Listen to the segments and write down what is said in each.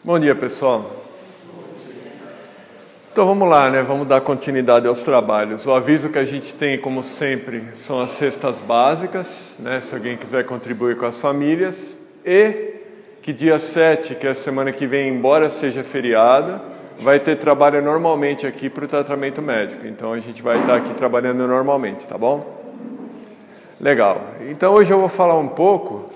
Bom dia, pessoal. Então vamos lá, né? Vamos dar continuidade aos trabalhos. O aviso que a gente tem, como sempre, são as cestas básicas, né? Se alguém quiser contribuir com as famílias. E que dia 7, que é a semana que vem, embora seja feriado, vai ter trabalho normalmente aqui para o tratamento médico. Então a gente vai estar aqui trabalhando normalmente, tá bom? Legal. Então hoje eu vou falar um pouco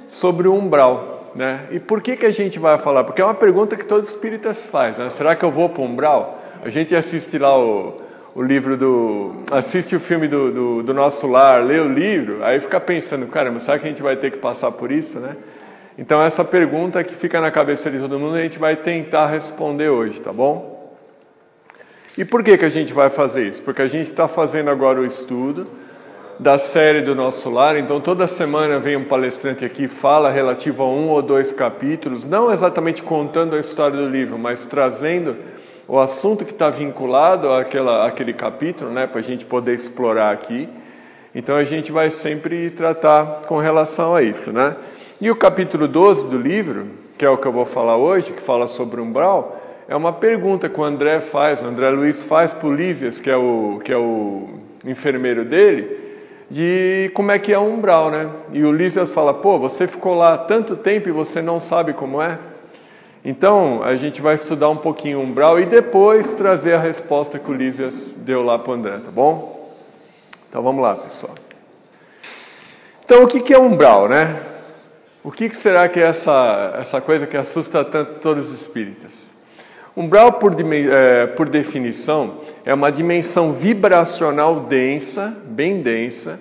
sobre o umbral, né? E por que a gente vai falar? Porque é uma pergunta que todo espírita faz, né? Será que eu vou para o umbral? A gente assiste lá o livro assiste o filme do Nosso Lar, lê o livro, aí fica pensando, caramba, será que a gente vai ter que passar por isso, né? Então essa pergunta que fica na cabeça de todo mundo, a gente vai tentar responder hoje, tá bom? E por que a gente vai fazer isso? Porque a gente está fazendo agora o estudo da série do Nosso Lar, então toda semana vem um palestrante aqui, fala relativo a 1 ou 2 capítulos, não exatamente contando a história do livro, mas trazendo o assunto que está vinculado àquele capítulo, né, para a gente poder explorar aqui. Então a gente vai sempre tratar com relação a isso, né? E o capítulo 12 do livro, que é o que eu vou falar hoje, que fala sobre o umbral, é uma pergunta que o André Luiz faz para o Lísias, que é o enfermeiro dele, de como é que é o umbral, né? E o Lísias fala, pô, você ficou lá há tanto tempo e você não sabe como é? Então, a gente vai estudar um pouquinho o umbral e depois trazer a resposta que o Lísias deu lá para o André, tá bom? Então, vamos lá, pessoal. Então, o que é umbral, né? O que será que é essa coisa que assusta tanto todos os espíritas? Umbral, por definição, é uma dimensão vibracional densa, bem densa,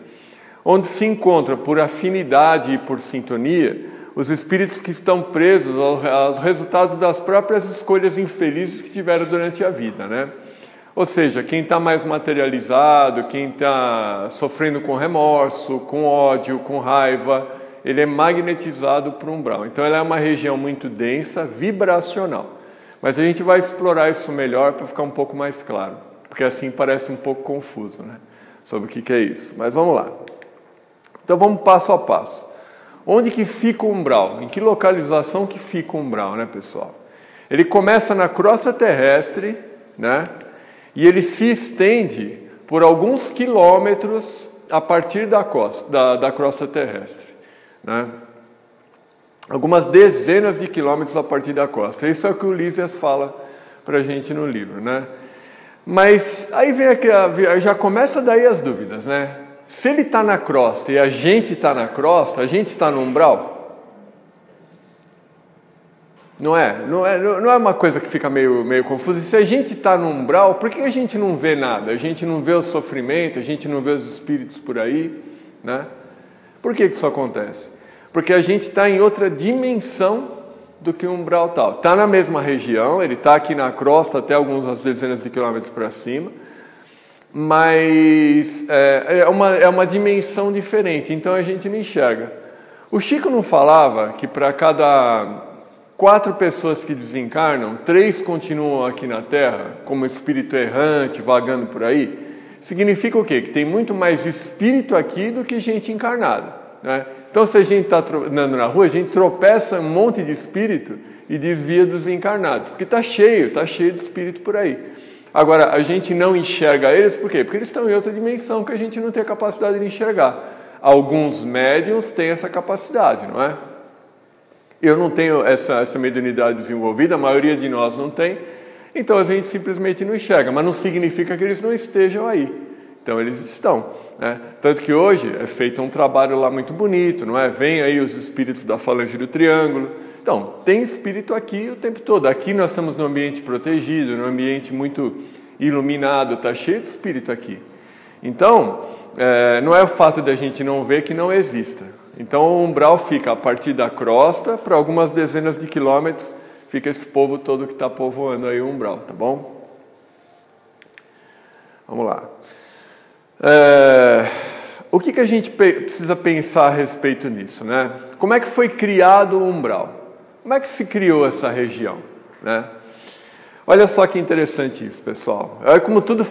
onde se encontra, por afinidade e por sintonia, os espíritos que estão presos aos resultados das próprias escolhas infelizes que tiveram durante a vida, né? Ou seja, quem está mais materializado, quem está sofrendo com remorso, com ódio, com raiva, ele é magnetizado por umbral. Então, ela é uma região muito densa, vibracional. Mas a gente vai explorar isso melhor para ficar um pouco mais claro, porque assim parece um pouco confuso, né? Sobre o que é isso. Mas vamos lá. Então vamos passo a passo. Onde que fica o umbral? Em que localização que fica o umbral, né, pessoal? Ele começa na crosta terrestre, né? E ele se estende por alguns quilômetros a partir da crosta terrestre, né? Algumas dezenas de quilômetros a partir da costa. Isso é o que o Lísias fala para a gente no livro, né? Mas aí vem aqui, já começa daí as dúvidas, né? Se ele está na crosta e a gente está na crosta, a gente está no umbral? Não é uma coisa que fica meio confusa. E se a gente está no umbral, por que a gente não vê nada? A gente não vê o sofrimento, a gente não vê os espíritos por aí, né? Por que isso acontece? Porque a gente está em outra dimensão do que o umbral tal. Está na mesma região, ele está aqui na crosta até algumas dezenas de quilômetros para cima, mas é uma dimensão diferente, então a gente não enxerga. O Chico não falava que para cada 4 pessoas que desencarnam, 3 continuam aqui na Terra, como espírito errante, vagando por aí? Significa o quê? Que tem muito mais espírito aqui do que gente encarnada, né? Então, se a gente está andando na rua, a gente tropeça um monte de espírito e desvia dos encarnados, porque está cheio de espírito por aí. Agora, a gente não enxerga eles, por quê? Porque eles estão em outra dimensão que a gente não tem a capacidade de enxergar. Alguns médiuns têm essa capacidade, não é? Eu não tenho essa mediunidade desenvolvida, a maioria de nós não tem, então a gente simplesmente não enxerga, mas não significa que eles não estejam aí. Então eles estão, né? Tanto que hoje é feito um trabalho lá muito bonito, não é? Vem aí os espíritos da falange do triângulo. Então, tem espírito aqui o tempo todo. Aqui nós estamos num ambiente protegido, num ambiente muito iluminado, está cheio de espírito aqui. Então, não é o fato de a gente não ver que não exista. Então o umbral fica a partir da crosta, para algumas dezenas de quilômetros, fica esse povo todo que está povoando aí o umbral, tá bom? Vamos lá. O que a gente precisa pensar a respeito nisso, né? Como é que foi criado o umbral? Como é que se criou essa região, né? Olha só que interessante isso, pessoal. Como tudo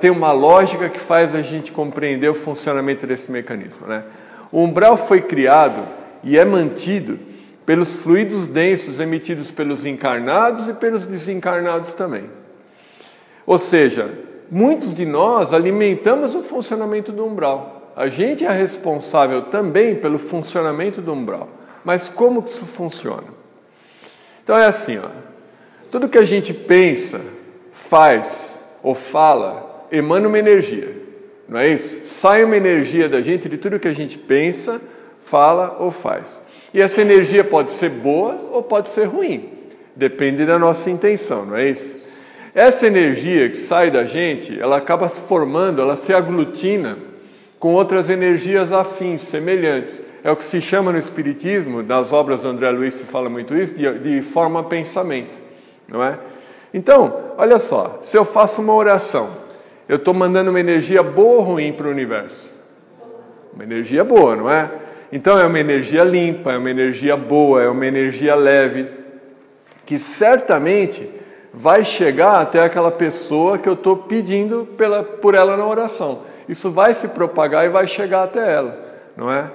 tem uma lógica que faz a gente compreender o funcionamento desse mecanismo, né? O umbral foi criado e é mantido pelos fluidos densos emitidos pelos encarnados e pelos desencarnados também. Ou seja, muitos de nós alimentamos o funcionamento do umbral. A gente é responsável também pelo funcionamento do umbral. Mas como que isso funciona? Então é assim, ó. Tudo que a gente pensa, faz ou fala, emana uma energia. Não é isso? Sai uma energia da gente de tudo que a gente pensa, fala ou faz. E essa energia pode ser boa ou pode ser ruim. Depende da nossa intenção, não é isso? Essa energia que sai da gente, ela acaba se formando, ela se aglutina com outras energias afins, semelhantes. É o que se chama no Espiritismo, nas obras do André Luiz se fala muito isso, de forma-pensamento, não é? Então, olha só, se eu faço uma oração, eu estou mandando uma energia boa ou ruim para o universo? Uma energia boa, não é? Então é uma energia limpa, é uma energia boa, é uma energia leve, que certamente vai chegar até aquela pessoa que eu estou pedindo por ela na oração. Isso vai se propagar e vai chegar até ela, não é?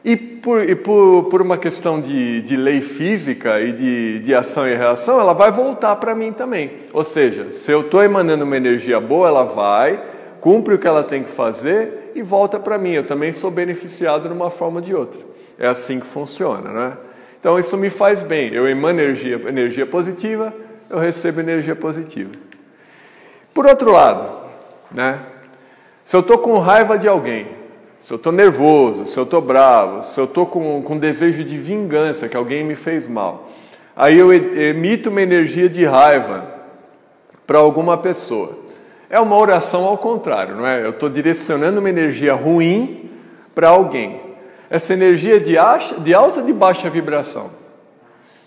E por uma questão de lei física e de ação e reação, ela vai voltar para mim também. Ou seja, se eu estou emanando uma energia boa, ela vai, cumpre o que ela tem que fazer e volta para mim. Eu também sou beneficiado de uma forma ou de outra. É assim que funciona, né? Então isso me faz bem. Eu emano energia positiva, eu recebo energia positiva. Por outro lado, né? Se eu estou com raiva de alguém, se eu estou nervoso, se eu estou bravo, se eu estou com desejo de vingança, que alguém me fez mal, aí eu emito uma energia de raiva para alguma pessoa. É uma oração ao contrário, não é? Eu estou direcionando uma energia ruim para alguém. Essa energia de alta ou de baixa vibração?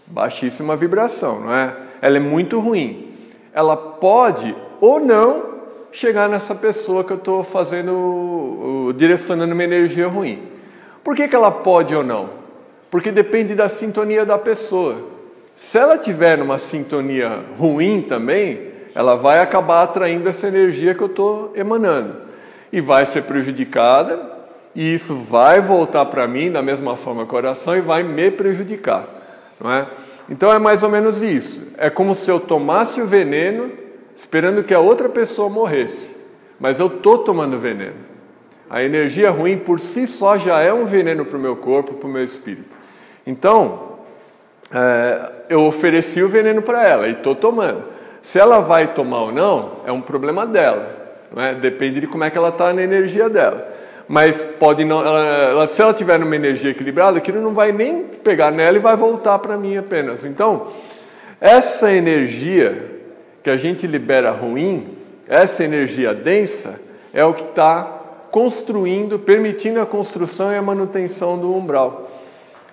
Baixíssima vibração, não é? Ela é muito ruim. Ela pode ou não chegar nessa pessoa que eu estou direcionando uma energia ruim. Por que ela pode ou não? Porque depende da sintonia da pessoa. Se ela tiver numa sintonia ruim também, ela vai acabar atraindo essa energia que eu estou emanando. E vai ser prejudicada, e isso vai voltar para mim da mesma forma que a oração e vai me prejudicar, não é? Então é mais ou menos isso. É como se eu tomasse o veneno esperando que a outra pessoa morresse. Mas eu estou tomando veneno. A energia ruim por si só já é um veneno para o meu corpo, para o meu espírito. Então, eu ofereci o veneno para ela e estou tomando. Se ela vai tomar ou não, é um problema dela. Não é? Depende de como é que ela está na energia dela. Mas pode não, se ela tiver numa energia equilibrada, aquilo não vai nem pegar nela e vai voltar para mim apenas. Então, essa energia que a gente libera ruim, essa energia densa, é o que está construindo, permitindo a construção e a manutenção do umbral.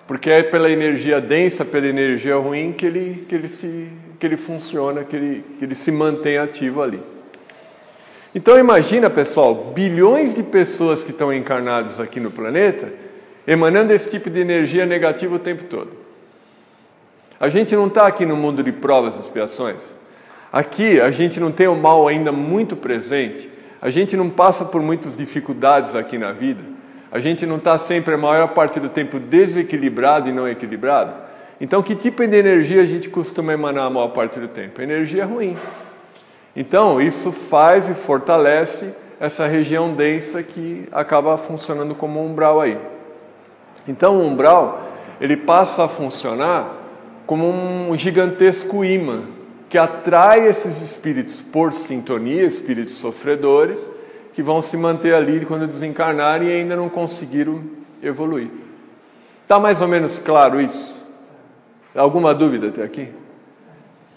Porque é pela energia densa, pela energia ruim que ele funciona, que ele se mantém ativo ali. Então imagina, pessoal, bilhões de pessoas que estão encarnadas aqui no planeta, emanando esse tipo de energia negativa o tempo todo. A gente não está aqui no mundo de provas e expiações. Aqui a gente não tem o mal ainda muito presente, a gente não passa por muitas dificuldades aqui na vida, a gente não está sempre a maior parte do tempo desequilibrado e não equilibrado. Então que tipo de energia a gente costuma emanar a maior parte do tempo? Energia ruim. Então isso faz e fortalece essa região densa que acaba funcionando como um umbral aí. Então o umbral ele passa a funcionar como um gigantesco imã, que atrai esses espíritos por sintonia, espíritos sofredores, que vão se manter ali quando desencarnarem e ainda não conseguiram evoluir. Está mais ou menos claro isso? Alguma dúvida até aqui?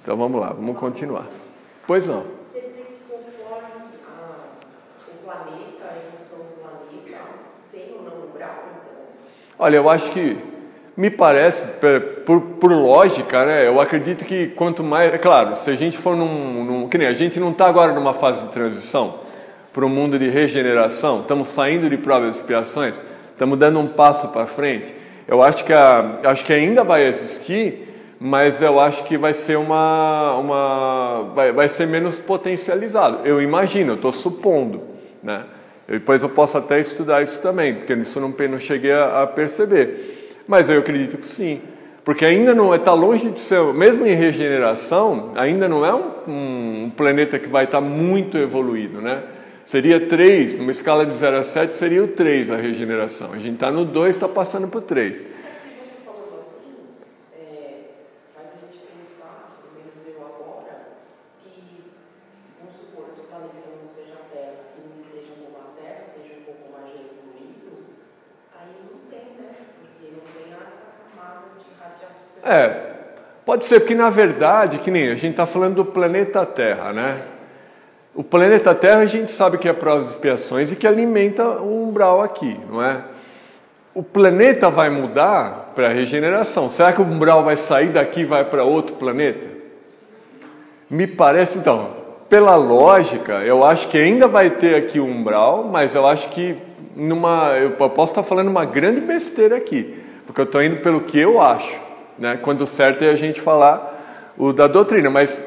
Então vamos lá, vamos continuar. Pois não. Quer dizer que conforme o planeta, a evolução do planeta, tem ou não umbral, então? Olha, eu acho que me parece, por lógica, né? Eu acredito que quanto mais... É claro, se a gente for que nem a gente não está agora numa fase de transição para um mundo de regeneração, estamos saindo de provas e expiações, estamos dando um passo para frente. Eu acho que ainda vai existir, mas eu acho que vai ser vai ser menos potencializado. Eu imagino, eu estou supondo, né? Depois eu posso até estudar isso também, porque isso não cheguei a perceber. Mas eu acredito que sim, Porque ainda não está longe de ser, mesmo em regeneração, ainda não é um planeta que vai estar muito evoluído, né? Seria 3, numa escala de 0 a 7, seria o 3 a regeneração. A gente está no 2, está passando para o 3. Você falou assim, faz a gente pensar, pelo menos eu agora, que, vamos supor, que o planeta não seja a Terra, que não seja como a Terra, seja um pouco mais evoluído, aí não tem, né? Porque não tem essa camada de radiação. Pode ser que, na verdade, que nem a gente está falando do planeta Terra, né? O planeta Terra a gente sabe que é provas e expiações e que alimenta o umbral aqui, não é? O planeta vai mudar para a regeneração. Será que o umbral vai sair daqui e vai para outro planeta? Me parece, então, pela lógica, eu acho que ainda vai ter aqui o umbral, mas eu acho que eu posso estar falando uma grande besteira aqui, porque eu estou indo pelo que eu acho, né? Quando o certo é a gente falar o da doutrina, mas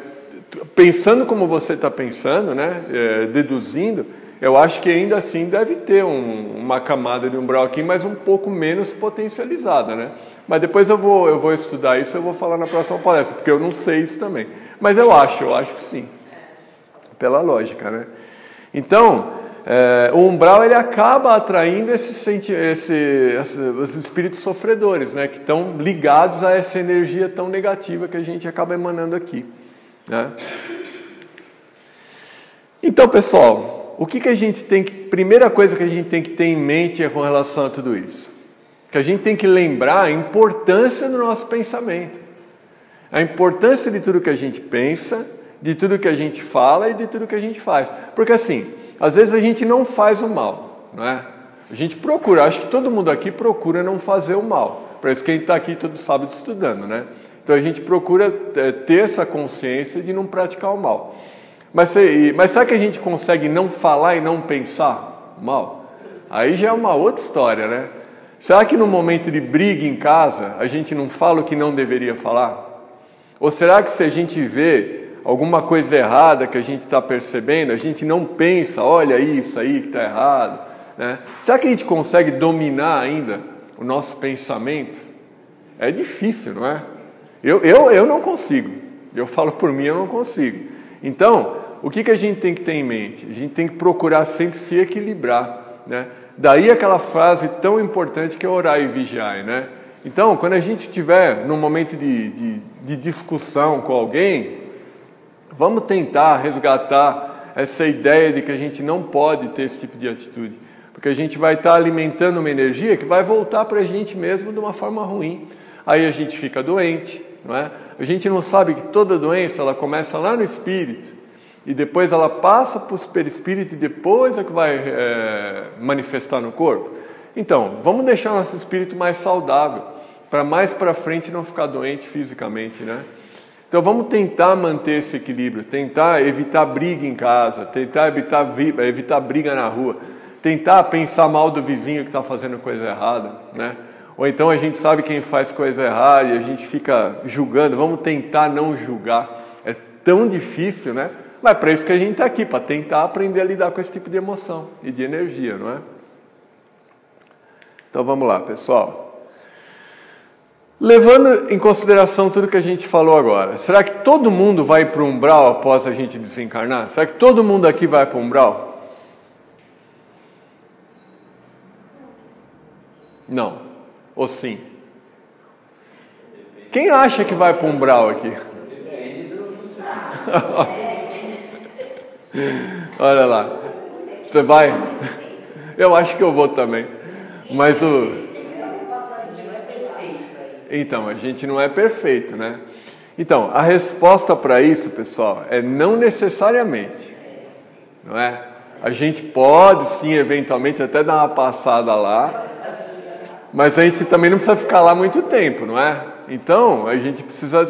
pensando como você está pensando, né? Deduzindo, eu acho que ainda assim deve ter uma camada de umbral aqui, mas um pouco menos potencializada, né? Mas depois eu vou estudar isso, eu vou falar na próxima palestra, porque eu não sei isso também. Mas eu acho que sim, pela lógica, né? Então, o umbral ele acaba atraindo esses espíritos sofredores, né? Que estão ligados a essa energia tão negativa que a gente acaba emanando aqui, né? Então, pessoal, o que a gente tem que... Primeira coisa que a gente tem que ter em mente com relação a tudo isso. Que a gente tem que lembrar a importância do nosso pensamento. A importância de tudo que a gente pensa, de tudo que a gente fala e de tudo que a gente faz. Porque assim, às vezes a gente não faz o mal, não é? A gente procura, acho que todo mundo aqui procura não fazer o mal. Por isso que a gente está aqui todo sábado estudando, né? Então a gente procura ter essa consciência de não praticar o mal. Mas será que a gente consegue não falar e não pensar o mal? Aí já é uma outra história, né? Será que no momento de briga em casa a gente não fala o que não deveria falar? Ou será que se a gente vê alguma coisa errada que a gente está percebendo, a gente não pensa, olha isso aí que está errado, né? Será que a gente consegue dominar ainda o nosso pensamento? É difícil, não é? Eu não consigo. Eu falo por mim, eu não consigo. Então, o que a gente tem que ter em mente? A gente tem que procurar sempre se equilibrar, né? Daí aquela frase tão importante que é orar e vigiar, né? Então, quando a gente estiver num momento de discussão com alguém, vamos tentar resgatar essa ideia de que a gente não pode ter esse tipo de atitude, porque a gente vai estar alimentando uma energia que vai voltar para a gente mesmo de uma forma ruim. Aí a gente fica doente, não é? A gente não sabe que toda doença ela começa lá no espírito e depois ela passa para o perispírito e depois é que vai manifestar no corpo. Então, vamos deixar nosso espírito mais saudável, para mais para frente não ficar doente fisicamente, né? Então vamos tentar manter esse equilíbrio, tentar evitar briga em casa, tentar evitar briga na rua, tentar pensar mal do vizinho que está fazendo coisa errada, né? Ou então a gente sabe quem faz coisa errada e a gente fica julgando, vamos tentar não julgar. É tão difícil, né? Mas para isso que a gente está aqui, para tentar aprender a lidar com esse tipo de emoção e de energia, não é? Então vamos lá, pessoal. Levando em consideração tudo que a gente falou agora, será que todo mundo vai para o umbral após a gente desencarnar? Será que todo mundo aqui vai para o umbral? Não. Ou sim? Quem acha que vai para o umbral aqui? Olha lá. Você vai? Eu acho que eu vou também. Mas Então, a gente não é perfeito, né? Então, a resposta para isso, pessoal, é não necessariamente. Não é? A gente pode, sim, eventualmente, até dar uma passada lá, mas a gente também não precisa ficar lá muito tempo, não é? Então, a gente precisa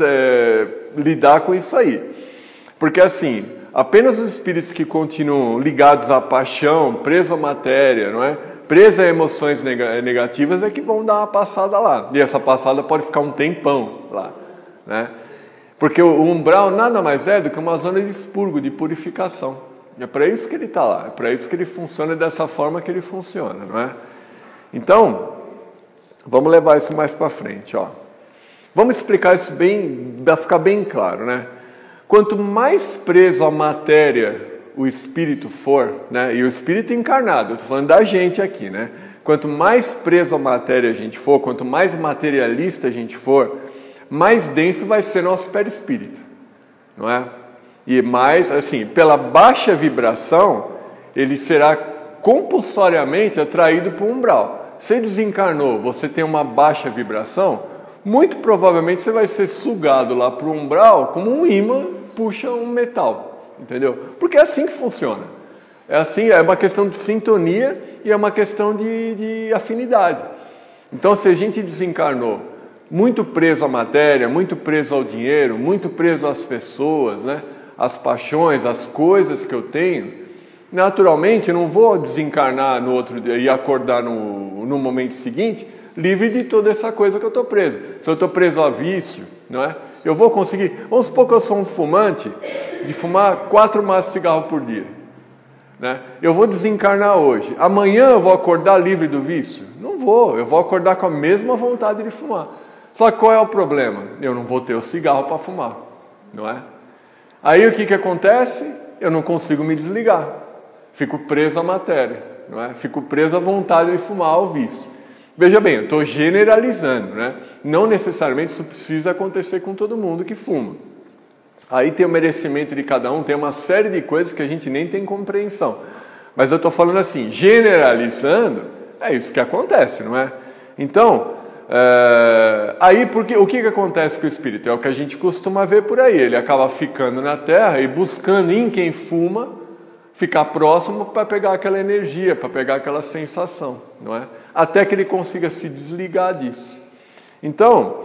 lidar com isso aí. Porque, assim, apenas os espíritos que continuam ligados à paixão, presos à matéria, não é? Presos a emoções negativas é que vão dar uma passada lá. E essa passada pode ficar um tempão lá, né? Porque o umbral nada mais é do que uma zona de expurgo, de purificação. É para isso que ele está lá, é para isso que ele funciona dessa forma que ele funciona, não é? Então, vamos levar isso mais para frente, ó. Vamos explicar isso bem, para ficar bem claro, né? Quanto mais preso à matéria o espírito for, né? E o espírito encarnado, eu estou falando da gente aqui, né? Quanto mais preso à matéria a gente for, quanto mais materialista a gente for, mais denso vai ser nosso perispírito, não é? E mais, assim, pela baixa vibração, ele será compulsoriamente atraído para o umbral. Você desencarnou, você tem uma baixa vibração, muito provavelmente você vai ser sugado lá para o umbral como um imã puxa um metal, entendeu? Porque é assim que funciona. É assim, é uma questão de sintonia e é uma questão de afinidade. Então, se a gente desencarnou muito preso à matéria, muito preso ao dinheiro, muito preso às pessoas, né? As paixões, as coisas que eu tenho, naturalmente eu não vou desencarnar no outro dia e acordar no momento seguinte livre de toda essa coisa que eu estou preso. Se eu estou preso a vício, não é? Eu vou conseguir... Vamos supor que eu sou um fumante de fumar 4 maços de cigarro por dia, né? Eu vou desencarnar hoje. Amanhã eu vou acordar livre do vício? Não vou. Eu vou acordar com a mesma vontade de fumar. Só que qual é o problema? Eu não vou ter o cigarro para fumar, não é? Aí o que acontece? Eu não consigo me desligar. Fico preso à matéria, não é? Fico preso à vontade de fumar, ao vício. Veja bem, eu estou generalizando, né? Não necessariamente isso precisa acontecer com todo mundo que fuma. Aí tem o merecimento de cada um, tem uma série de coisas que a gente nem tem compreensão. Mas eu estou falando assim, generalizando, é isso que acontece, não é? Então, aí porque, o que acontece com o espírito? É o que a gente costuma ver por aí. Ele acaba ficando na Terra e buscando em quem fuma ficar próximo para pegar aquela energia, para pegar aquela sensação, não é? Até que ele consiga se desligar disso. Então,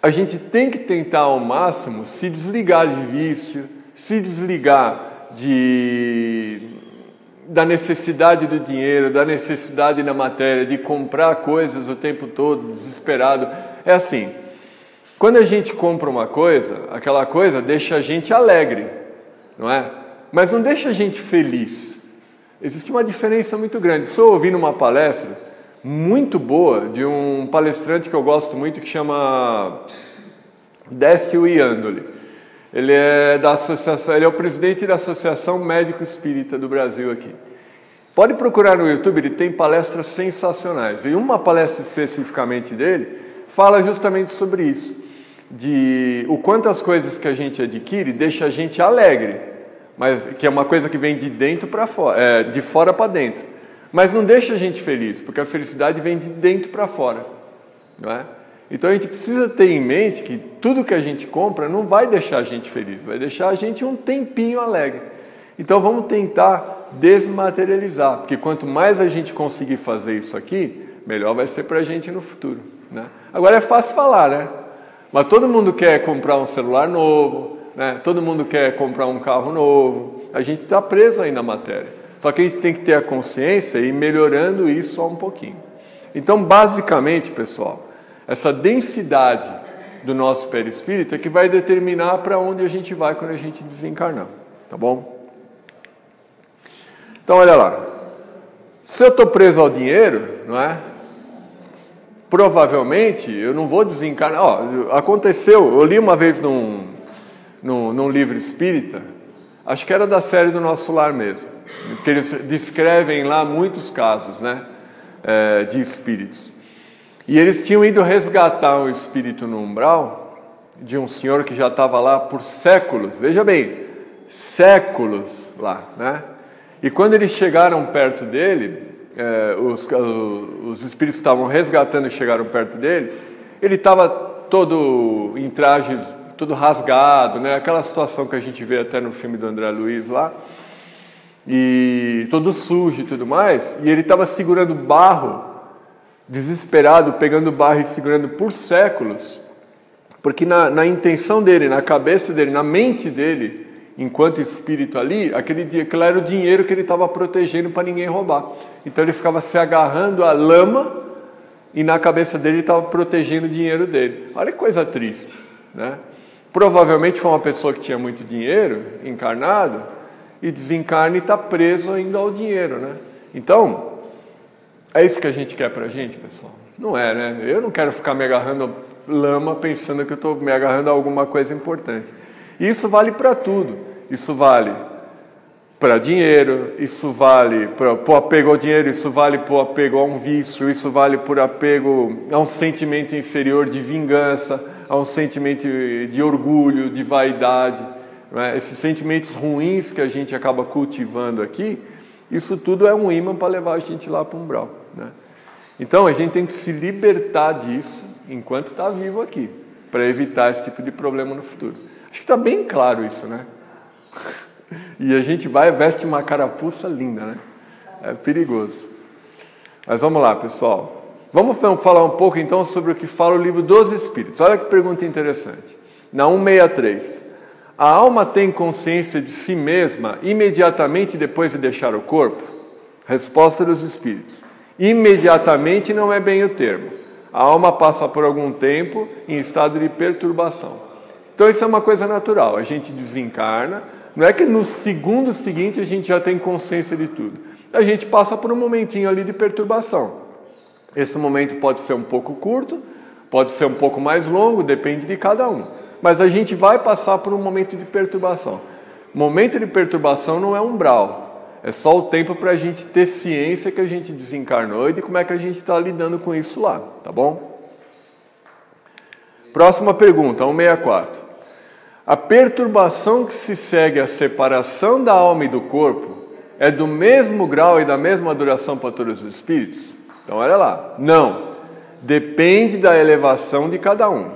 a gente tem que tentar ao máximo se desligar de vício, se desligar da necessidade do dinheiro, da necessidade da matéria, de comprar coisas o tempo todo, desesperado. É assim, quando a gente compra uma coisa, aquela coisa deixa a gente alegre, não é? Mas não deixa a gente feliz. Existe uma diferença muito grande. Estou ouvindo uma palestra muito boa de um palestrante que eu gosto muito, que chama Décio Iandoli. Ele é da associação, ele é o presidente da Associação Médico Espírita do Brasil aqui. Pode procurar no YouTube, ele tem palestras sensacionais. E uma palestra especificamente dele fala justamente sobre isso, de o quanto as coisas que a gente adquire deixa a gente alegre, mas que é uma coisa que vem de dentro para fora, de fora para dentro. Mas não deixa a gente feliz, porque a felicidade vem de dentro para fora, não é? Então a gente precisa ter em mente que tudo que a gente compra não vai deixar a gente feliz, vai deixar a gente um tempinho alegre. Então vamos tentar desmaterializar, porque quanto mais a gente conseguir fazer isso aqui, melhor vai ser para a gente no futuro, né? Agora é fácil falar, né? Mas todo mundo quer comprar um celular novo, né? Todo mundo quer comprar um carro novo. A gente está preso aí na matéria. Só que a gente tem que ter a consciência e ir melhorando isso só um pouquinho. Então, basicamente, pessoal, essa densidade do nosso perispírito é que vai determinar para onde a gente vai quando a gente desencarnar. Tá bom? Então, olha lá. Se eu estou preso ao dinheiro, não é? Provavelmente eu não vou desencarnar. Aconteceu, eu li uma vez num livro espírita, acho que era da série do Nosso Lar mesmo, que eles descrevem lá muitos casos, né, de espíritos. E eles tinham ido resgatar um espírito no umbral de um senhor que já estava lá por séculos, veja bem, séculos lá, né? E quando eles chegaram perto dele, os espíritos estavam resgatando e chegaram perto dele, ele estava todo em trajes, todo rasgado, né? Aquela situação que a gente vê até no filme do André Luiz lá, e todo sujo e tudo mais, e ele estava segurando barro, desesperado, pegando barro e segurando por séculos, porque na intenção dele, na cabeça dele, na mente dele, enquanto espírito ali, aquilo era o dinheiro que ele estava protegendo para ninguém roubar. Então ele ficava se agarrando à lama e na cabeça dele ele estava protegendo o dinheiro dele. Olha que coisa triste, né? Provavelmente foi uma pessoa que tinha muito dinheiro, encarnado, e desencarna e está preso ainda ao dinheiro, né? Então, é isso que a gente quer para a gente, pessoal? Não é, né? Eu não quero ficar me agarrando lama pensando que eu estou me agarrando a alguma coisa importante. Isso vale para tudo. Isso vale para dinheiro, isso vale para o apego ao dinheiro, isso vale para o apego a um vício, isso vale por apego a um sentimento inferior de vingança, a um sentimento de orgulho, de vaidade. Não é? Esses sentimentos ruins que a gente acaba cultivando aqui, isso tudo é um ímã para levar a gente lá para o umbral. Né? Então a gente tem que se libertar disso enquanto está vivo aqui, para evitar esse tipo de problema no futuro. Acho que está bem claro isso, né? E a gente veste uma carapuça linda, né? É perigoso. Mas vamos lá, pessoal. Vamos falar um pouco então sobre o que fala o livro dos Espíritos. Olha que pergunta interessante. Na 163. A alma tem consciência de si mesma imediatamente depois de deixar o corpo? Resposta dos Espíritos. Imediatamente não é bem o termo. A alma passa por algum tempo em estado de perturbação. Então isso é uma coisa natural. A gente desencarna. Não é que no segundo seguinte a gente já tem consciência de tudo. A gente passa por um momentinho ali de perturbação. Esse momento pode ser um pouco curto, pode ser um pouco mais longo, depende de cada um. Mas a gente vai passar por um momento de perturbação. Momento de perturbação não é umbral. É só o tempo para a gente ter ciência que a gente desencarnou e de como é que a gente está lidando com isso lá, tá bom? Próxima pergunta, 164. A perturbação que se segue à separação da alma e do corpo é do mesmo grau e da mesma duração para todos os espíritos? Então, olha lá. Não. Depende da elevação de cada um.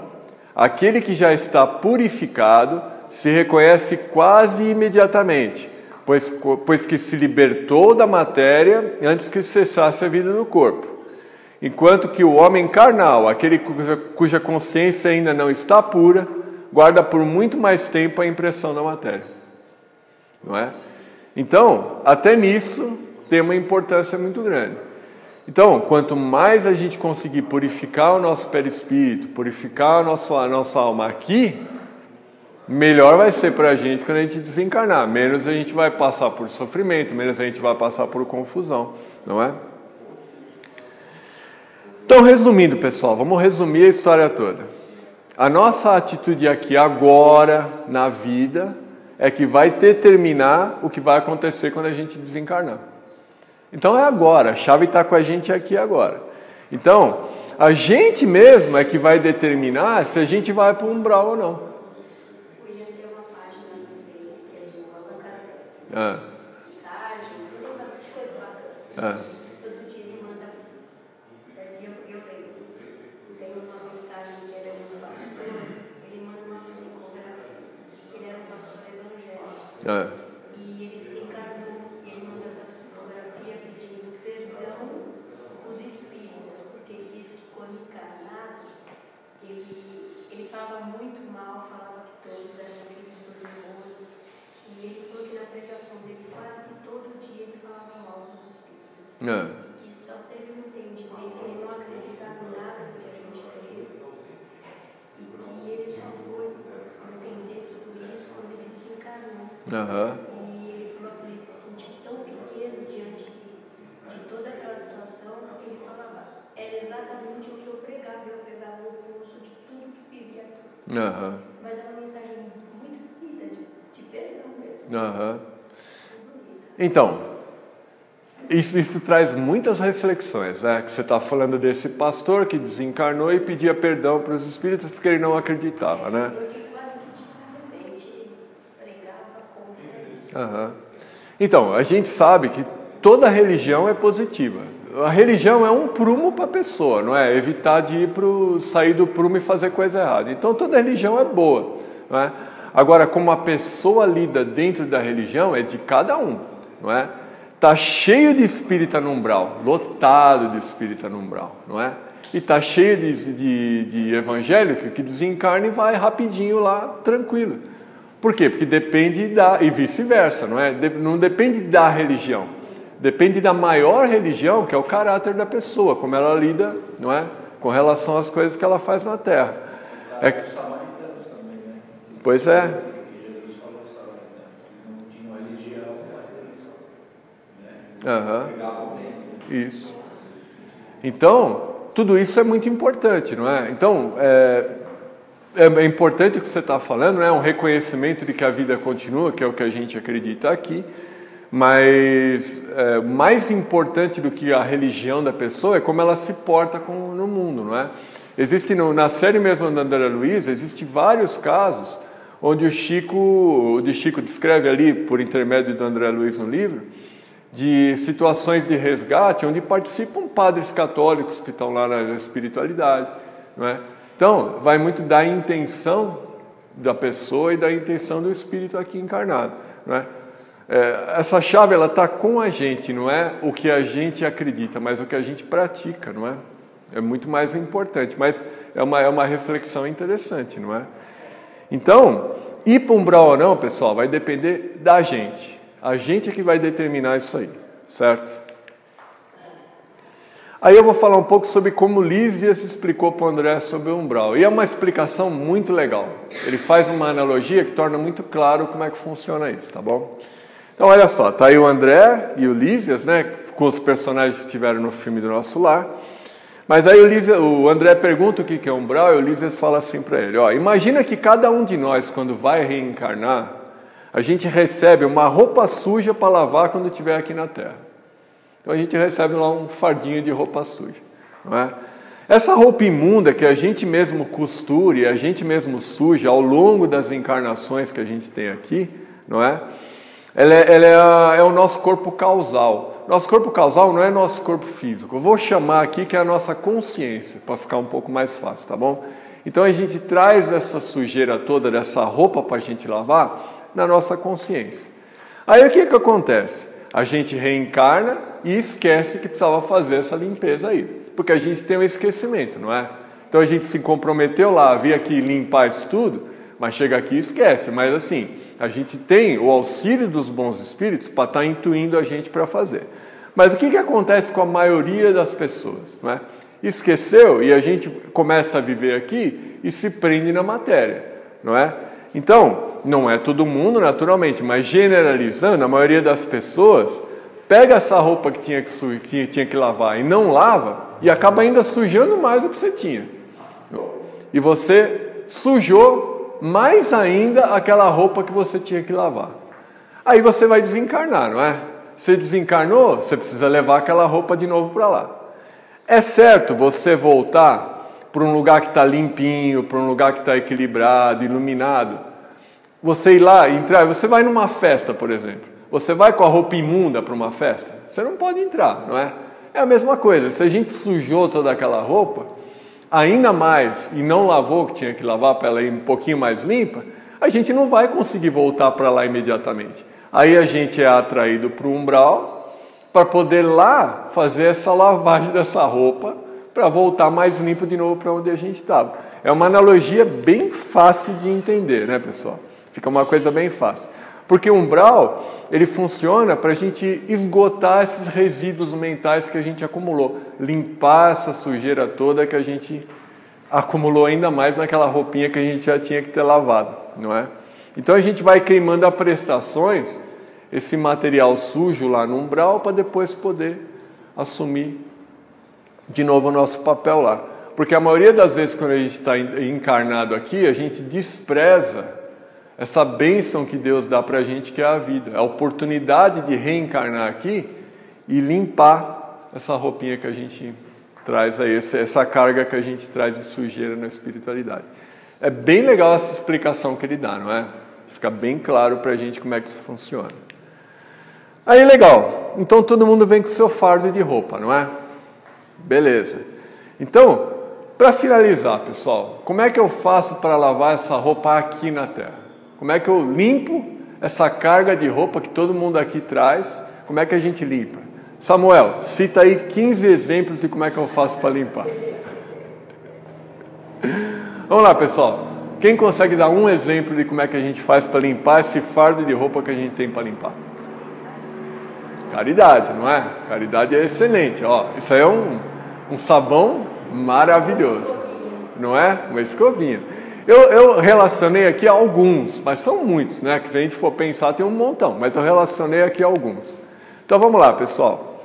Aquele que já está purificado se reconhece quase imediatamente, pois que se libertou da matéria antes que cessasse a vida do corpo. Enquanto que o homem carnal, aquele cuja consciência ainda não está pura, guarda por muito mais tempo a impressão da matéria. Não é? Então, até nisso, tem uma importância muito grande. Então, quanto mais a gente conseguir purificar o nosso perispírito, purificar a nossa alma aqui, melhor vai ser para a gente quando a gente desencarnar. Menos a gente vai passar por sofrimento, menos a gente vai passar por confusão. Não é? Então, resumindo, pessoal, vamos resumir a história toda. A nossa atitude aqui agora, na vida, é que vai determinar o que vai acontecer quando a gente desencarnar. Então é agora, a chave está com a gente aqui agora. Então, a gente mesmo é que vai determinar se a gente vai para o umbral ou não. Podia ter uma página no Face que é do Allan Kardec. Mensagens, tem bastante coisa bacana. Todo dia ele manda, eu leio. Tem uma mensagem que era de um pastor, ele manda uma psicografia. Ele era um pastor evangélico. E ele desencarnou, e ele manda essa psicografia pedindo perdão aos espíritos, porque ele disse que quando encarnado, ele falava muito mal, falava que todos eram filhos do demônio. E ele falou que na pregação dele, quase que todo dia ele falava mal dos espíritos. Que só teve um entendimento que ele não acreditava em nada do que a gente crê. E que ele só foi entender tudo isso quando ele desencarnou. E ele falou que ele se sentiu tão pequeno diante de toda aquela situação, que ele falava, era exatamente o que eu pregava no curso de tudo que vivia aqui. Mas é uma mensagem muito bonita, de perdão mesmo. Então, isso traz muitas reflexões, né? Que você está falando desse pastor que desencarnou e pedia perdão para os espíritos porque ele não acreditava, né? Então, a gente sabe que toda religião é positiva. A religião é um prumo para a pessoa, não é? Evitar de sair do prumo e fazer coisa errada. Então, toda religião é boa, não é? Agora, como a pessoa lida dentro da religião é de cada um, não é? Está cheio de espírita no umbral, lotado de espírita no umbral, não é? E está cheio de evangélico que desencarna e vai rapidinho lá, tranquilo. Por quê? Porque depende e vice-versa, não é? Não depende da religião. Depende da maior religião, que é o caráter da pessoa, como ela lida, não é? Com relação às coisas que ela faz na Terra. Pois é. Jesus falou aos samaritanos, não tinham religião, mas religião. Isso. Então, tudo isso é muito importante, não é? Então, é importante o que você está falando, né? Um reconhecimento de que a vida continua, que é o que a gente acredita aqui, mas mais importante do que a religião da pessoa é como ela se porta no mundo, não é? Existe, na série mesmo da André Luiz, existem vários casos onde o Chico descreve ali, por intermédio do André Luiz no livro, de situações de resgate onde participam padres católicos que estão lá na espiritualidade, não é? Então, vai muito da intenção da pessoa e da intenção do espírito aqui encarnado, não é? Essa chave, ela está com a gente, não é o que a gente acredita, mas o que a gente pratica, não é? É muito mais importante, mas é uma reflexão interessante, não é? Então, ir para o umbral ou não, pessoal, vai depender da gente. A gente é que vai determinar isso aí, certo? Aí eu vou falar um pouco sobre como Lísias explicou para o André sobre o umbral. E é uma explicação muito legal. Ele faz uma analogia que torna muito claro como é que funciona isso, tá bom? Então, olha só, tá aí o André e o Lísias, né, com os personagens que estiveram no filme do Nosso Lar. Mas aí o André pergunta o que é umbral e o Lísias fala assim para ele, ó, imagina que cada um de nós, quando vai reencarnar, a gente recebe uma roupa suja para lavar quando estiver aqui na Terra. Então a gente recebe lá um fardinho de roupa suja, não é? Essa roupa imunda que a gente mesmo costura e a gente mesmo suja ao longo das encarnações que a gente tem aqui, não é? Ela é o nosso corpo causal. Nosso corpo causal não é nosso corpo físico. Eu vou chamar aqui que é a nossa consciência, para ficar um pouco mais fácil, tá bom? Então a gente traz essa sujeira toda dessa roupa para a gente lavar na nossa consciência. Aí o que acontece? A gente reencarna e esquece que precisava fazer essa limpeza aí. Porque a gente tem um esquecimento, não é? Então a gente se comprometeu lá, vir aqui limpar isso tudo, mas chega aqui e esquece. Mas assim, a gente tem o auxílio dos bons espíritos para estar intuindo a gente para fazer. Mas o que acontece com a maioria das pessoas? Não é? Esqueceu e a gente começa a viver aqui e se prende na matéria, não é? Então, não é todo mundo, naturalmente, mas generalizando, a maioria das pessoas pega essa roupa que tinha que lavar e não lava e acaba ainda sujando mais do que você tinha. E você sujou mais ainda aquela roupa que você tinha que lavar. Aí você vai desencarnar, não é? Você desencarnou, você precisa levar aquela roupa de novo para lá. É certo você voltar para um lugar que está limpinho, para um lugar que está equilibrado, iluminado. Você ir lá, entrar, você vai numa festa, por exemplo. Você vai com a roupa imunda para uma festa? Você não pode entrar, não é? É a mesma coisa. Se a gente sujou toda aquela roupa, ainda mais, e não lavou o que tinha que lavar para ela ir um pouquinho mais limpa, a gente não vai conseguir voltar para lá imediatamente. Aí a gente é atraído para o umbral para poder lá fazer essa lavagem dessa roupa para voltar mais limpo de novo para onde a gente estava. É uma analogia bem fácil de entender, né, pessoal? Fica uma coisa bem fácil. Porque o umbral, ele funciona para a gente esgotar esses resíduos mentais que a gente acumulou. Limpar essa sujeira toda que a gente acumulou ainda mais naquela roupinha que a gente já tinha que ter lavado, não é? Então a gente vai queimando a prestações, esse material sujo lá no umbral, para depois poder assumir de novo o nosso papel lá. Porque a maioria das vezes quando a gente está encarnado aqui, a gente despreza essa bênção que Deus dá para a gente, que é a vida. A oportunidade de reencarnar aqui e limpar essa roupinha que a gente traz aí, essa carga que a gente traz de sujeira na espiritualidade. É bem legal essa explicação que ele dá, não é? Fica bem claro para a gente como é que isso funciona. Aí, legal. Então, todo mundo vem com o seu fardo de roupa, não é? Beleza. Então, para finalizar, pessoal, como é que eu faço para lavar essa roupa aqui na Terra? Como é que eu limpo essa carga de roupa que todo mundo aqui traz? Como é que a gente limpa? Samuel, cita aí 15 exemplos de como é que eu faço para limpar. Vamos lá, pessoal. Quem consegue dar um exemplo de como é que a gente faz para limpar esse fardo de roupa que a gente tem para limpar? Caridade, não é? Caridade é excelente. Ó, isso aí é um sabão maravilhoso, não é? Uma escovinha. Eu relacionei aqui alguns, mas são muitos, né? Que se a gente for pensar tem um montão, mas eu relacionei aqui alguns. Então vamos lá, pessoal.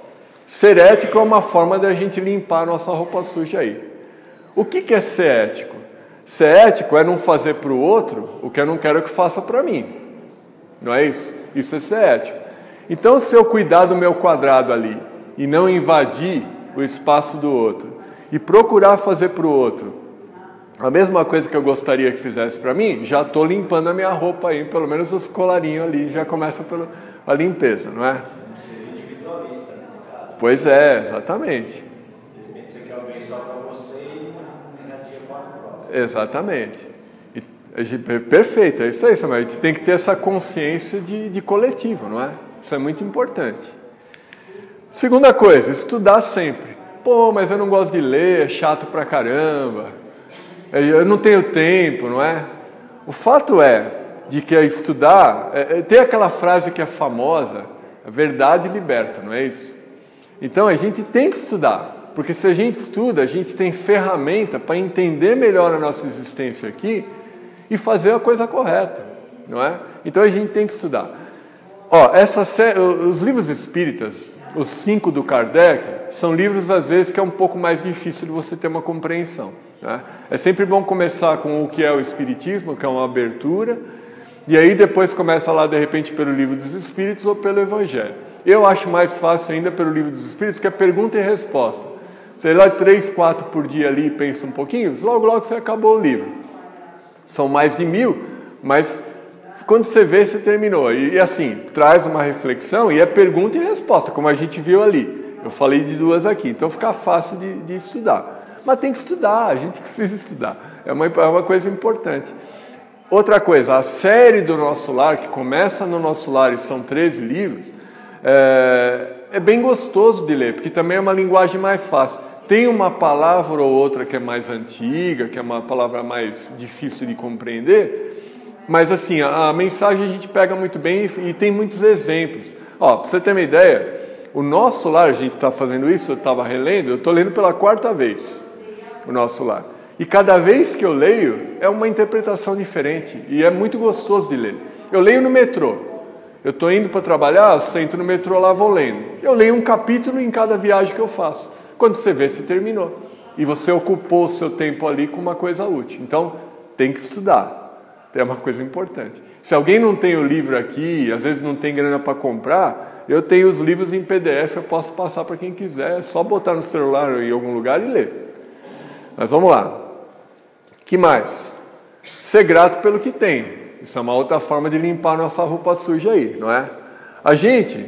Ser ético é uma forma da gente limpar a nossa roupa suja aí. O que é ser ético? Ser ético é não fazer para o outro o que eu não quero que faça para mim. Não é isso? Isso é ser ético. Então, se eu cuidar do meu quadrado ali e não invadir o espaço do outro e procurar fazer para o outro a mesma coisa que eu gostaria que fizesse para mim, já estou limpando a minha roupa aí, pelo menos os colarinhos ali, já começa a limpeza, não é? Ser individualista nesse caso. Pois é, exatamente. De repente você quer o bem só para você e não negativa para o próximo. Exatamente. Perfeito, é isso aí, Samuel. A gente tem que ter essa consciência de coletivo, não é? Isso é muito importante. Segunda coisa, estudar sempre. Pô, mas eu não gosto de ler, é chato pra caramba. Eu não tenho tempo, não é? O fato é de que estudar... tem aquela frase que é famosa, a verdade liberta, não é isso? Então a gente tem que estudar, porque se a gente estuda, a gente tem ferramenta para entender melhor a nossa existência aqui e fazer a coisa correta, não é? Então a gente tem que estudar. Ó, os livros espíritas, os 5 do Kardec, são livros às vezes que é um pouco mais difícil de você ter uma compreensão, né? É sempre bom começar com o que é o Espiritismo, que é uma abertura, e aí depois começa lá de repente pelo Livro dos Espíritos ou pelo Evangelho. Eu acho mais fácil ainda pelo Livro dos Espíritos, que é pergunta e resposta. Sei lá, 3, 4 por dia ali e pensa um pouquinho, logo você acabou o livro. São mais de 1000, mas quando você vê, você terminou. E assim, traz uma reflexão e é pergunta e resposta, como a gente viu ali. Eu falei de 2 aqui, então fica fácil de estudar. Mas tem que estudar, a gente precisa estudar. É uma coisa importante. Outra coisa, a série do Nosso Lar, que começa no Nosso Lar e são 13 livros, é bem gostoso de ler, porque também é uma linguagem mais fácil. Tem uma palavra ou outra que é mais antiga, que é uma palavra mais difícil de compreender, mas assim, a mensagem a gente pega muito bem e tem muitos exemplos. Ó, para você ter uma ideia, o Nosso Lar, a gente está fazendo isso, eu estava relendo, eu estou lendo pela 4ª vez o Nosso Lar. E cada vez que eu leio, é uma interpretação diferente, e é muito gostoso de ler. Eu leio no metrô, eu estou indo para trabalhar, eu sento no metrô lá, vou lendo. Eu leio um capítulo em cada viagem que eu faço. Quando você vê, você terminou. E você ocupou o seu tempo ali com uma coisa útil. Então, tem que estudar. É uma coisa importante. Se alguém não tem o livro aqui, às vezes não tem grana para comprar, eu tenho os livros em PDF, eu posso passar para quem quiser. É só botar no celular em algum lugar e ler. Mas vamos lá. Que mais? Ser grato pelo que tem. Isso é uma outra forma de limpar a nossa roupa suja aí, não é? A gente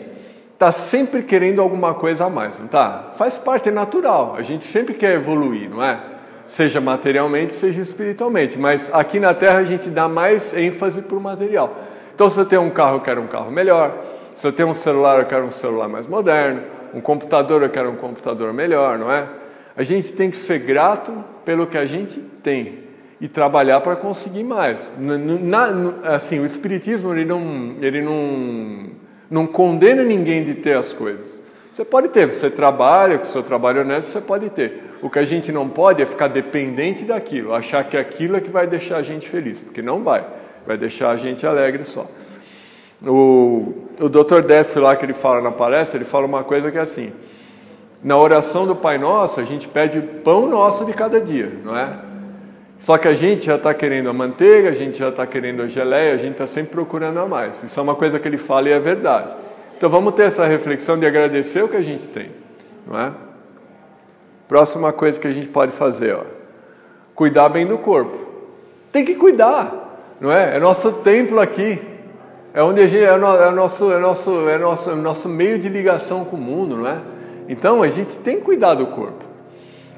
está sempre querendo alguma coisa a mais, não tá? Faz parte, é natural. A gente sempre quer evoluir, não é? Seja materialmente, seja espiritualmente. Mas aqui na Terra a gente dá mais ênfase para o material. Então, se eu tenho um carro, eu quero um carro melhor. Se eu tenho um celular, eu quero um celular mais moderno. Um computador, eu quero um computador melhor, não é? A gente tem que ser grato pelo que a gente tem e trabalhar para conseguir mais. Assim, o Espiritismo ele não condena ninguém de ter as coisas. Você pode ter, você trabalha, com o seu trabalho honesto, você pode ter. O que a gente não pode é ficar dependente daquilo, achar que aquilo é que vai deixar a gente feliz, porque não vai deixar a gente alegre só. O Dr. Décio lá, que ele fala na palestra, ele fala uma coisa que é assim: na oração do Pai Nosso, a gente pede o pão nosso de cada dia, não é? Só que a gente já está querendo a manteiga, a gente já está querendo a geleia, a gente está sempre procurando a mais. Isso é uma coisa que ele fala e é verdade. Então vamos ter essa reflexão de agradecer o que a gente tem, não é? Próxima coisa que a gente pode fazer, ó, cuidar bem do corpo. Tem que cuidar, não é? É nosso templo aqui. É onde a gente nosso meio de ligação com o mundo, não é? Então a gente tem que cuidar do corpo.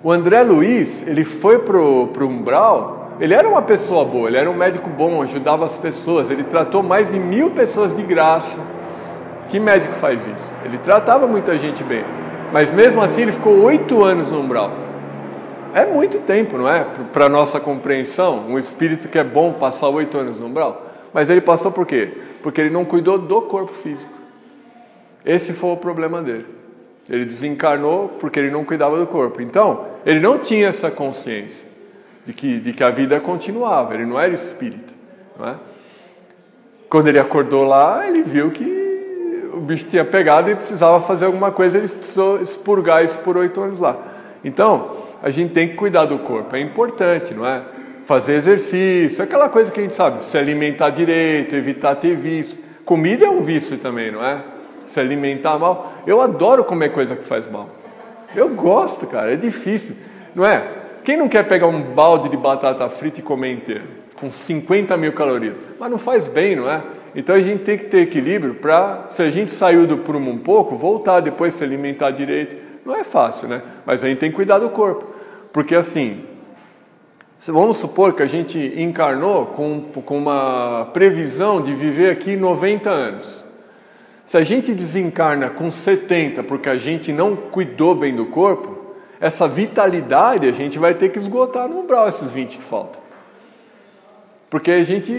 O André Luiz, ele foi pro umbral, ele era uma pessoa boa, ele era um médico bom, ajudava as pessoas, ele tratou mais de 1000 pessoas de graça. Que médico faz isso? Ele tratava muita gente bem, mas mesmo assim ele ficou 8 anos no umbral. É muito tempo, não é? Para nossa compreensão, um espírito que é bom passar 8 anos no umbral. Mas ele passou por quê? Porque ele não cuidou do corpo físico. Esse foi o problema dele. Ele desencarnou porque ele não cuidava do corpo. Então, ele não tinha essa consciência de que a vida continuava. Ele não era espírita, não é? Quando ele acordou lá, ele viu que o bicho tinha pegado e precisava fazer alguma coisa, ele precisou expurgar isso por 8 anos lá. Então, a gente tem que cuidar do corpo, é importante, não é? Fazer exercício, aquela coisa que a gente sabe, se alimentar direito, evitar ter vício. Comida é um vício também, não é? Se alimentar mal. Eu adoro comer coisa que faz mal. Eu gosto, cara, é difícil, não é? Quem não quer pegar um balde de batata frita e comer inteiro? Com 50 mil calorias. Mas não faz bem, não é? Então a gente tem que ter equilíbrio para, se a gente saiu do prumo um pouco, voltar depois, se alimentar direito. Não é fácil, né? Mas a gente tem que cuidar do corpo. Porque assim, vamos supor que a gente encarnou com uma previsão de viver aqui 90 anos. Se a gente desencarna com 70 porque a gente não cuidou bem do corpo, essa vitalidade a gente vai ter que esgotar no umbral, esses 20 que faltam. Porque a gente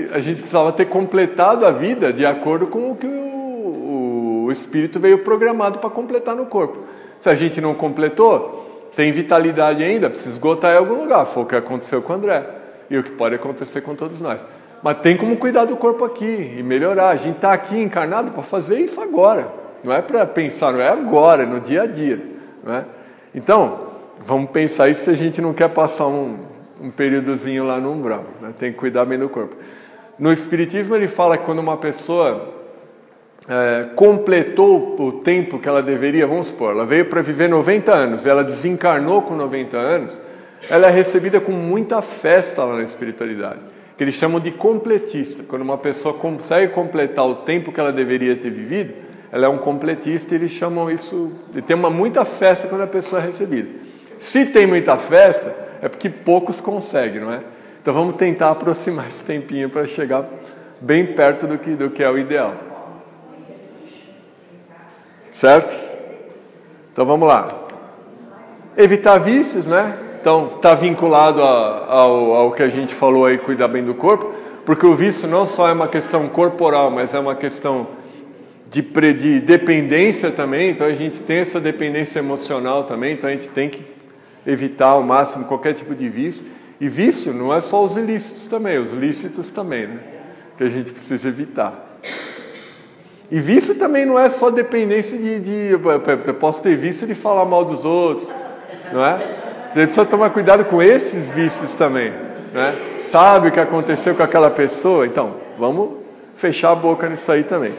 precisava ter completado a vida de acordo com o que o espírito veio programado para completar no corpo. Se a gente não completou, tem vitalidade ainda, precisa esgotar em algum lugar. Foi o que aconteceu com o André. E o que pode acontecer com todos nós. Mas tem como cuidar do corpo aqui e melhorar. A gente está aqui encarnado para fazer isso agora. Não é para pensar, não é agora, é no dia a dia. Não é? Então, vamos pensar isso se a gente não quer passar um períodozinho lá no umbral. Né? Tem que cuidar bem do corpo. No Espiritismo ele fala que quando uma pessoa completou o tempo que ela deveria, vamos supor, ela veio para viver 90 anos, ela desencarnou com 90 anos, ela é recebida com muita festa lá na espiritualidade, que eles chamam de completista. Quando uma pessoa consegue completar o tempo que ela deveria ter vivido, ela é um completista e eles chamam isso de ter muita festa quando a pessoa é recebida. Se tem muita festa, é porque poucos conseguem, não é? Então vamos tentar aproximar esse tempinho para chegar bem perto do que é o ideal. Certo? Então vamos lá. Evitar vícios, né? Então está vinculado ao que a gente falou aí, cuidar bem do corpo, porque o vício não só é uma questão corporal, mas é uma questão de dependência também. Então a gente tem essa dependência emocional também, então a gente tem que evitar ao máximo qualquer tipo de vício. E vício não é só os ilícitos também, os lícitos também, né? Que a gente precisa evitar. E vício também não é só dependência eu posso ter vício de falar mal dos outros, não é? Você precisa tomar cuidado com esses vícios também, né? Sabe o que aconteceu com aquela pessoa? Então, vamos fechar a boca nisso aí também.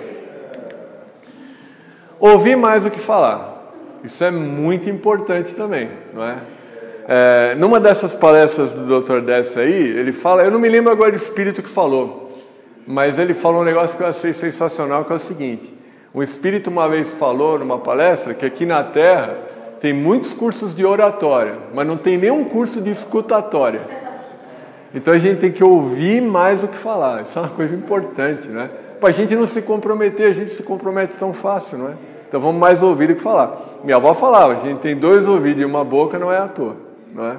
Ouvir mais do que falar. Isso é muito importante também, não é? Numa dessas palestras do Dr. Décio aí, ele fala, eu não me lembro agora do espírito que falou, mas ele falou um negócio que eu achei sensacional, que é o seguinte: um espírito uma vez falou numa palestra que aqui na Terra tem muitos cursos de oratória, mas não tem nenhum curso de escutatória. Então a gente tem que ouvir mais do que falar. Isso é uma coisa importante, né? Para a gente não se comprometer, a gente se compromete tão fácil, não é? Então vamos mais ouvir do que falar. Minha avó falava, a gente tem 2 ouvidos e uma boca, não é à toa, não é?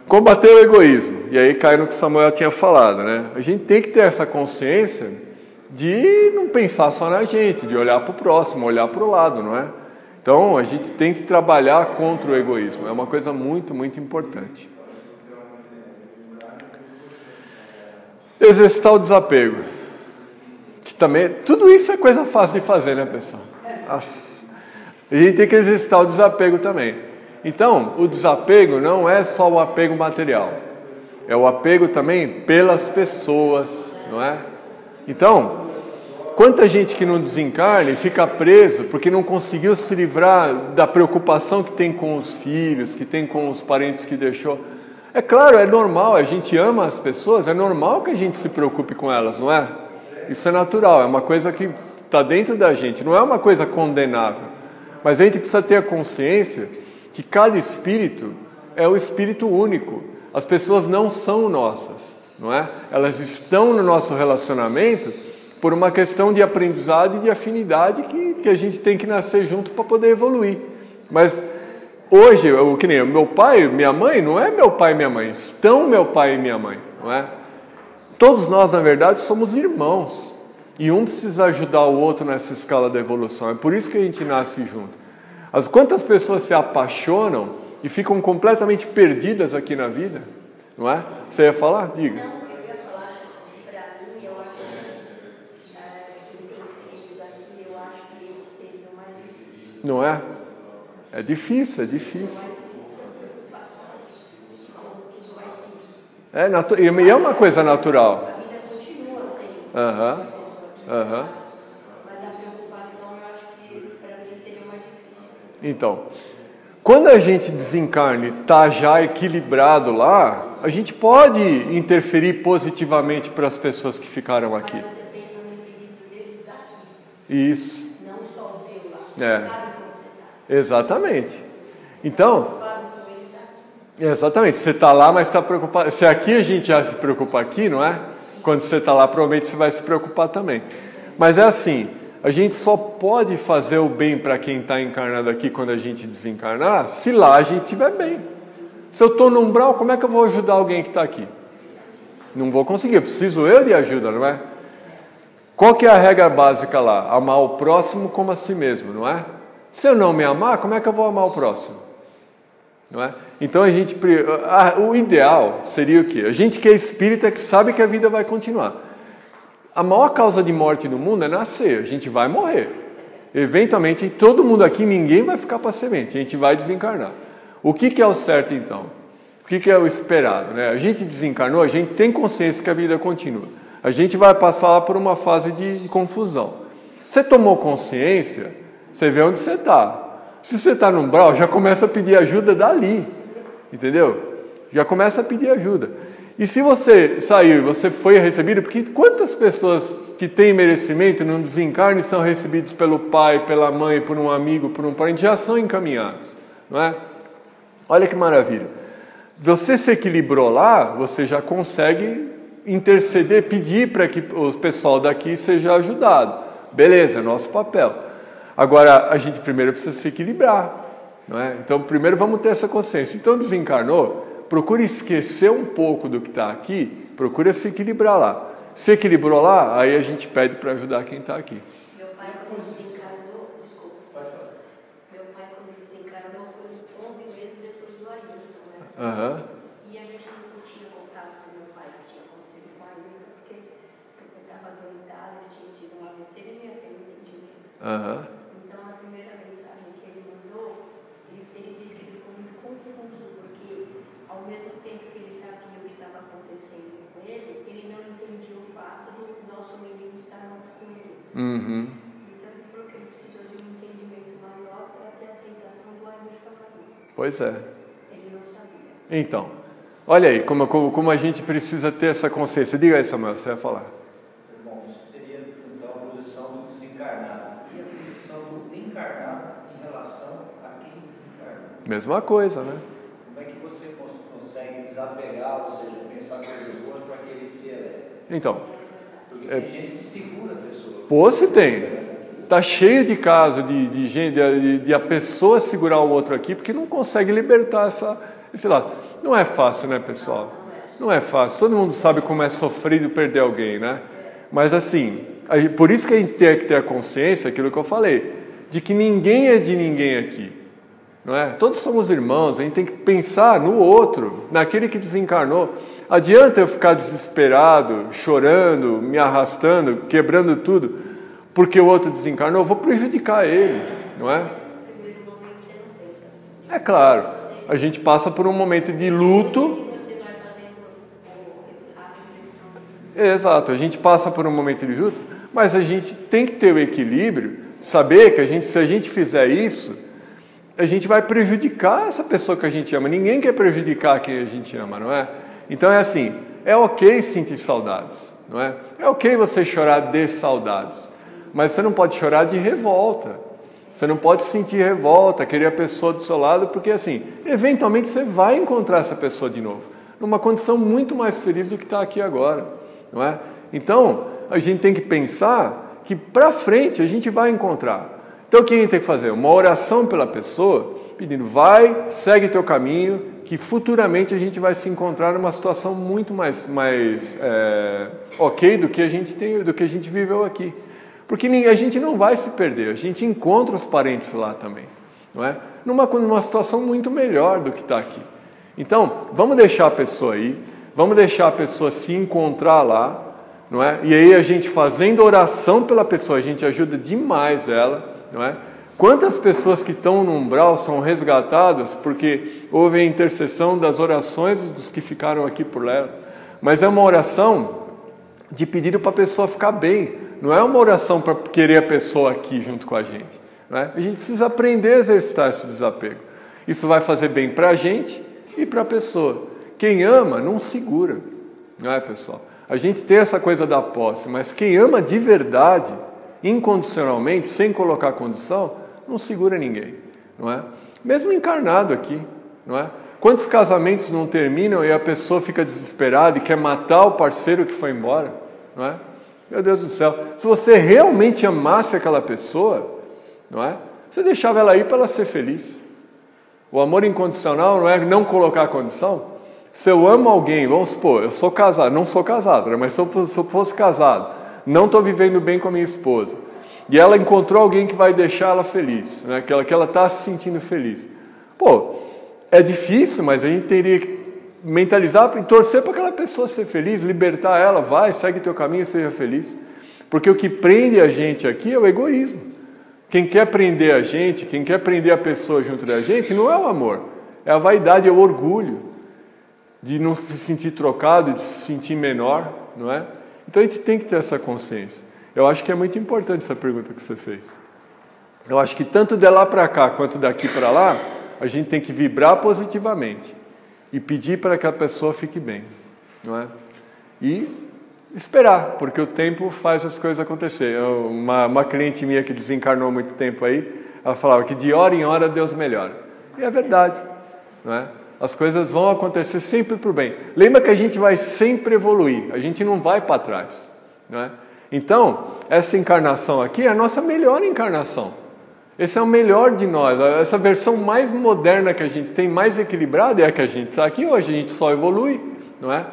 Combater o egoísmo. E aí cai no que Samuel tinha falado, né? A gente tem que ter essa consciência de não pensar só na gente, de olhar para o próximo, olhar para o lado, não é? Então a gente tem que trabalhar contra o egoísmo. É uma coisa muito, muito importante. Exercitar o desapego. Que também, tudo isso é coisa fácil de fazer, né, pessoal? A gente tem que exercitar o desapego também. Então, o desapego não é só o apego material. É o apego também pelas pessoas, não é? Então, quanta gente que não desencarna e fica preso porque não conseguiu se livrar da preocupação que tem com os filhos, que tem com os parentes que deixou. É claro, é normal, a gente ama as pessoas, é normal que a gente se preocupe com elas, não é? Isso é natural, é uma coisa que está dentro da gente, não é uma coisa condenável. Mas a gente precisa ter a consciência que cada espírito é o espírito único. As pessoas não são nossas, não é? Elas estão no nosso relacionamento por uma questão de aprendizado e de afinidade que a gente tem que nascer junto para poder evoluir. Mas hoje, que nem meu pai, minha mãe, não é meu pai e minha mãe, estão meu pai e minha mãe, não é? Todos nós, na verdade, somos irmãos. E um precisa ajudar o outro nessa escala da evolução. É por isso que a gente nasce junto. Quantas pessoas se apaixonam e ficam completamente perdidas aqui na vida, não é? Você ia falar? Diga. Não, eu ia falar, para mim, eu acho que tem sido Não é? É difícil, é difícil. E é uma coisa natural. A vida continua sendo. Mas a preocupação, eu acho que para mim seria mais difícil. Então, quando a gente desencarna e está já equilibrado lá, a gente pode interferir positivamente para as pessoas que ficaram aqui. Mas você pensa no equilíbrio deles daqui. Isso. Não só o teu lá. É. Você sabe como você está. Exatamente. Então, Preocupado com eles aqui. exatamente, você está lá, mas está preocupado. Se aqui a gente já se preocupa aqui, não é? Quando você está lá, provavelmente você vai se preocupar também. Mas é assim, a gente só pode fazer o bem para quem está encarnado aqui quando a gente desencarnar, se lá a gente estiver bem. Se eu estou no umbral, como é que eu vou ajudar alguém que está aqui? Não vou conseguir, eu preciso de ajuda, não é? Qual que é a regra básica lá? Amar o próximo como a si mesmo, não é? Se eu não me amar, como é que eu vou amar o próximo? Não é? Então o ideal seria o quê? A gente que é espírita, que sabe que a vida vai continuar. A maior causa de morte no mundo é nascer, a gente vai morrer. Eventualmente, todo mundo aqui, ninguém vai ficar para semente, a gente vai desencarnar. O que é o certo então? O que é o esperado? Né? A gente desencarnou, a gente tem consciência que a vida continua. A gente vai passar por uma fase de confusão. Você tomou consciência, você vê onde você está. Se você está no umbral, já começa a pedir ajuda dali. Entendeu? Já começa a pedir ajuda. E se você saiu e você foi recebido, porque quantas pessoas que têm merecimento não desencarnam e são recebidos pelo pai, pela mãe, por um amigo, por um parente, já são encaminhados, não é? Olha que maravilha. Você se equilibrou lá, você já consegue interceder, pedir para que o pessoal daqui seja ajudado. Beleza, é nosso papel. Agora, a gente primeiro precisa se equilibrar, não é? Então, primeiro vamos ter essa consciência. Então, desencarnou, procure esquecer um pouco do que está aqui, procure se equilibrar lá. Se equilibrou lá, aí a gente pede para ajudar quem está aqui. Meu pai, quando desencarnou, desculpa, meu pai, quando desencarnou, foi 11 meses depois do Ailton, né? E a gente não tinha contato com meu pai, que tinha acontecido com o Ailton, porque eu estava adoentado, ele tinha tido um AVC, ele não ia ter entendimento. Então, a primeira mensagem que ele mandou, ele disse que ele ficou muito confuso, porque ao mesmo tempo que ele sabia o que estava acontecendo com ele, ele não entendia o fato do nosso menino estar junto com ele. Então, ele falou que ele precisou de um entendimento maior para ter a aceitação do Ailton na vida. Pois é. Ele não sabia. Então, olha aí, como a gente precisa ter essa consciência. Diga aí, Samuel, você vai falar. Bom, isso seria então a posição do desencarnado. E a posição do encarnado em relação a quem desencarna? Mesma coisa, né? Como é que você consegue desapegar, ou seja, pensar coisas boas para que ele se eleve? Então, Porque tem gente que segura a pessoa. pô, se tem. Está cheio de casos de gente, de a pessoa segurar o outro aqui, porque não consegue libertar esse lado. Não é fácil, né, pessoal? Não é fácil. Todo mundo sabe como é sofrido perder alguém, né? Mas assim, por isso que a gente tem que ter a consciência, aquilo que eu falei, de que ninguém é de ninguém aqui. Não é? Todos somos irmãos, a gente tem que pensar no outro, naquele que desencarnou. Adianta eu ficar desesperado, chorando, me arrastando, quebrando tudo, porque o outro desencarnou, eu vou prejudicar ele, não é? No primeiro momento você não pensa assim. É claro, a gente passa por um momento de luto. E você vai fazendo a reflexão. Exato, a gente passa por um momento de luto, mas a gente tem que ter o equilíbrio, saber que se a gente fizer isso, a gente vai prejudicar essa pessoa que a gente ama. Ninguém quer prejudicar quem a gente ama, não é? Então é assim, é ok sentir saudades, não é? É ok você chorar de saudades, mas você não pode chorar de revolta. Você não pode sentir revolta, querer a pessoa do seu lado, porque assim, eventualmente você vai encontrar essa pessoa de novo, numa condição muito mais feliz do que está aqui agora, não é? Então, a gente tem que pensar que para frente a gente vai encontrar. Então, o que a gente tem que fazer? Uma oração pela pessoa, pedindo, vai, segue teu caminho, que futuramente a gente vai se encontrar numa situação muito mais ok do que a gente tem, do que a gente viveu aqui. Porque a gente não vai se perder, a gente encontra os parentes lá também, não é? Numa situação muito melhor do que está aqui. Então, vamos deixar a pessoa aí, vamos deixar a pessoa se encontrar lá, não é? E aí a gente fazendo oração pela pessoa, a gente ajuda demais ela, não é? Quantas pessoas que estão no umbral são resgatadas porque houve a intercessão das orações dos que ficaram aqui por ela? Mas é uma oração de pedido para a pessoa ficar bem. Não é uma oração para querer a pessoa aqui junto com a gente. Né? A gente precisa aprender a exercitar esse desapego. Isso vai fazer bem para a gente e para a pessoa. Quem ama não segura. Não é, pessoal? A gente tem essa coisa da posse, mas quem ama de verdade, incondicionalmente, sem colocar condição, não segura ninguém. Não é? Mesmo encarnado aqui. Não é? Quantos casamentos não terminam e a pessoa fica desesperada e quer matar o parceiro que foi embora? Não é? Meu Deus do céu, se você realmente amasse aquela pessoa, não é? Você deixava ela ir para ela ser feliz. O amor incondicional não é não colocar condição. Se eu amo alguém, vamos supor, eu sou casado, não sou casado, né? Mas se eu fosse casado, não estou vivendo bem com a minha esposa, e ela encontrou alguém que vai deixar ela feliz, né? que ela está se sentindo feliz. Pô, é difícil, mas a gente teria que mentalizar e torcer para aquela pessoa ser feliz, libertar ela, vai, segue teu caminho e seja feliz. Porque o que prende a gente aqui é o egoísmo. Quem quer prender a gente, quem quer prender a pessoa junto da gente, não é o amor, é a vaidade, é o orgulho de não se sentir trocado, de se sentir menor, não é? Então a gente tem que ter essa consciência. Eu acho que é muito importante essa pergunta que você fez. Eu acho que tanto de lá para cá quanto daqui para lá, a gente tem que vibrar positivamente e pedir para que a pessoa fique bem, não é? E esperar, porque o tempo faz as coisas acontecer. Uma cliente minha que desencarnou há muito tempo aí, ela falava que de hora em hora Deus melhora. E é verdade, não é? As coisas vão acontecer sempre para o bem. Lembra que a gente vai sempre evoluir, a gente não vai para trás, não é? Então, essa encarnação aqui é a nossa melhor encarnação. Esse é o melhor de nós, essa versão mais moderna que a gente tem, mais equilibrada, é a que a gente está aqui hoje, a gente só evolui, não é?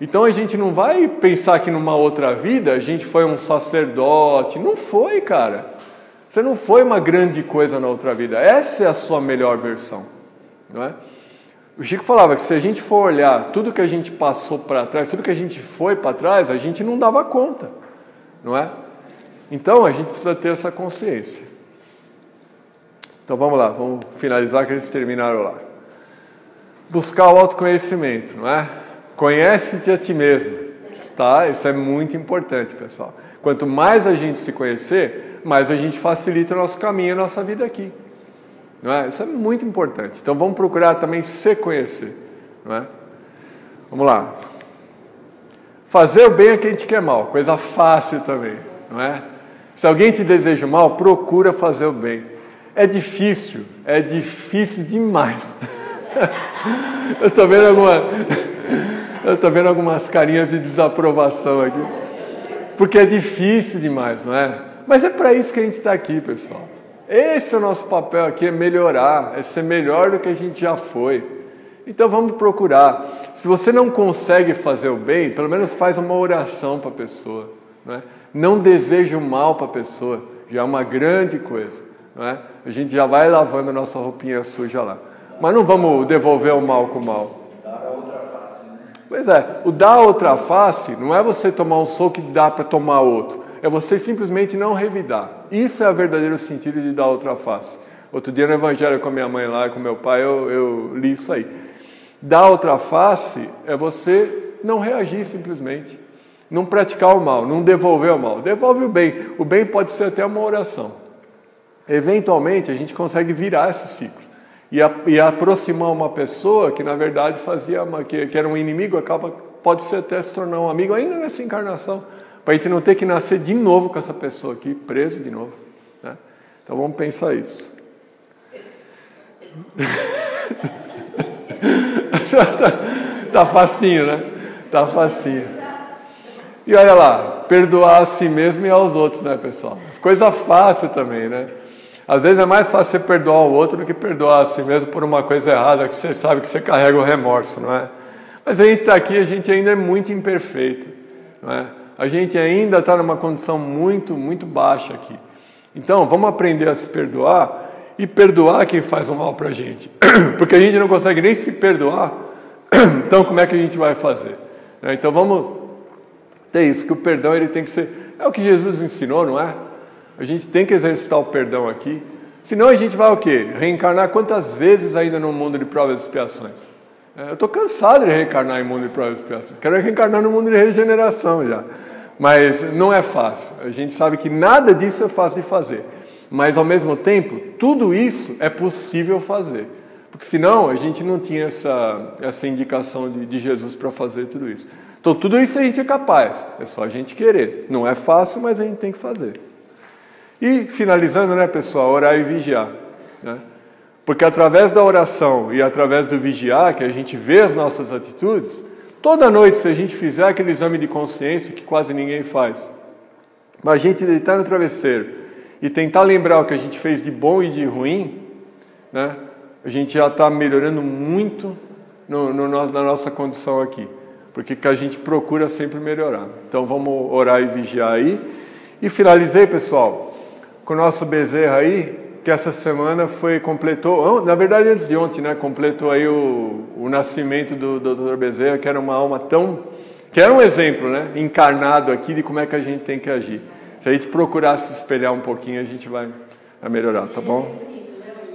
Então a gente não vai pensar que numa outra vida a gente foi um sacerdote, não foi, cara. Você não foi uma grande coisa na outra vida, essa é a sua melhor versão, não é? O Chico falava que se a gente for olhar tudo que a gente passou para trás, tudo que a gente foi para trás, a gente não dava conta, não é? Então a gente precisa ter essa consciência. Então vamos lá, vamos finalizar que eles terminaram lá. Buscar o autoconhecimento, não é? Conhece-te a ti mesmo, tá? Isso é muito importante, pessoal. Quanto mais a gente se conhecer, mais a gente facilita o nosso caminho, a nossa vida aqui. Não é? Isso é muito importante. Então vamos procurar também se conhecer, não é? Vamos lá. Fazer o bem a quem te quer mal, coisa fácil também, não é? Se alguém te deseja mal, procura fazer o bem. É difícil demais. Eu estou vendo algumas carinhas de desaprovação aqui, porque é difícil demais, não é? Mas é para isso que a gente está aqui, pessoal. Esse é o nosso papel aqui, é melhorar, é ser melhor do que a gente já foi. Então vamos procurar. Se você não consegue fazer o bem, pelo menos faz uma oração para a pessoa, não é? Não deseja o mal para a pessoa, já é uma grande coisa, não é? A gente já vai lavando a nossa roupinha suja lá. Mas não vamos devolver o mal com o mal. Dar a outra face, né? Pois é, o dar a outra face não é você tomar um soco e dá para tomar outro. É você simplesmente não revidar. Isso é o verdadeiro sentido de dar outra face. Outro dia no Evangelho com a minha mãe lá e com meu pai, eu li isso aí. Dar outra face é você não reagir simplesmente. Não praticar o mal, não devolver o mal. Devolve o bem. O bem pode ser até uma oração. Eventualmente a gente consegue virar esse ciclo. E aproximar uma pessoa que na verdade que era um inimigo, pode ser até se tornar um amigo ainda nessa encarnação. Para a gente não ter que nascer de novo com essa pessoa aqui, preso de novo, né? Então vamos pensar isso. Tá facinho, né? Tá facinho. E olha lá, perdoar a si mesmo e aos outros, né, pessoal? Coisa fácil também, né? Às vezes é mais fácil você perdoar o outro do que perdoar a si mesmo por uma coisa errada que você sabe que você carrega o remorso, não é? Mas a gente está aqui, a gente ainda é muito imperfeito, não é? A gente ainda está numa condição muito, muito baixa aqui. Então, vamos aprender a se perdoar e perdoar quem faz o mal para a gente. Porque a gente não consegue nem se perdoar, então como é que a gente vai fazer? Então, vamos ter isso, que o perdão ele tem que ser... É o que Jesus ensinou, não é? A gente tem que exercitar o perdão aqui. Senão a gente vai o quê? Reencarnar quantas vezes ainda no mundo de provas e expiações? Eu estou cansado de reencarnar em mundo de provas e expiações. Quero reencarnar no mundo de regeneração já. Mas não é fácil. A gente sabe que nada disso é fácil de fazer. Mas ao mesmo tempo, tudo isso é possível fazer. Porque senão a gente não tinha essa indicação de Jesus para fazer tudo isso. Então tudo isso a gente é capaz. É só a gente querer. Não é fácil, mas a gente tem que fazer. E finalizando, né, pessoal, orar e vigiar, né? Porque através da oração e através do vigiar, que a gente vê as nossas atitudes, toda noite, se a gente fizer aquele exame de consciência, que quase ninguém faz, mas a gente deitar no travesseiro e tentar lembrar o que a gente fez de bom e de ruim, né, a gente já está melhorando muito na nossa condição aqui. Porque a gente procura sempre melhorar. Então vamos orar e vigiar aí. E finalizei, pessoal, com o nosso Bezerra aí, que essa semana completou, na verdade antes de ontem, né, completou aí o nascimento do Dr. Bezerra, que era uma alma que era um exemplo, né, encarnado aqui de como é que a gente tem que agir. Se a gente procurar se espelhar um pouquinho, a gente vai melhorar, tá bom?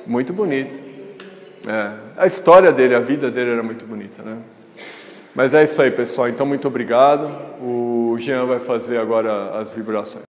Muito bonito. A história dele, a vida dele era muito bonita, né? Mas é isso aí, pessoal. Então, muito obrigado. O Jean vai fazer agora as vibrações.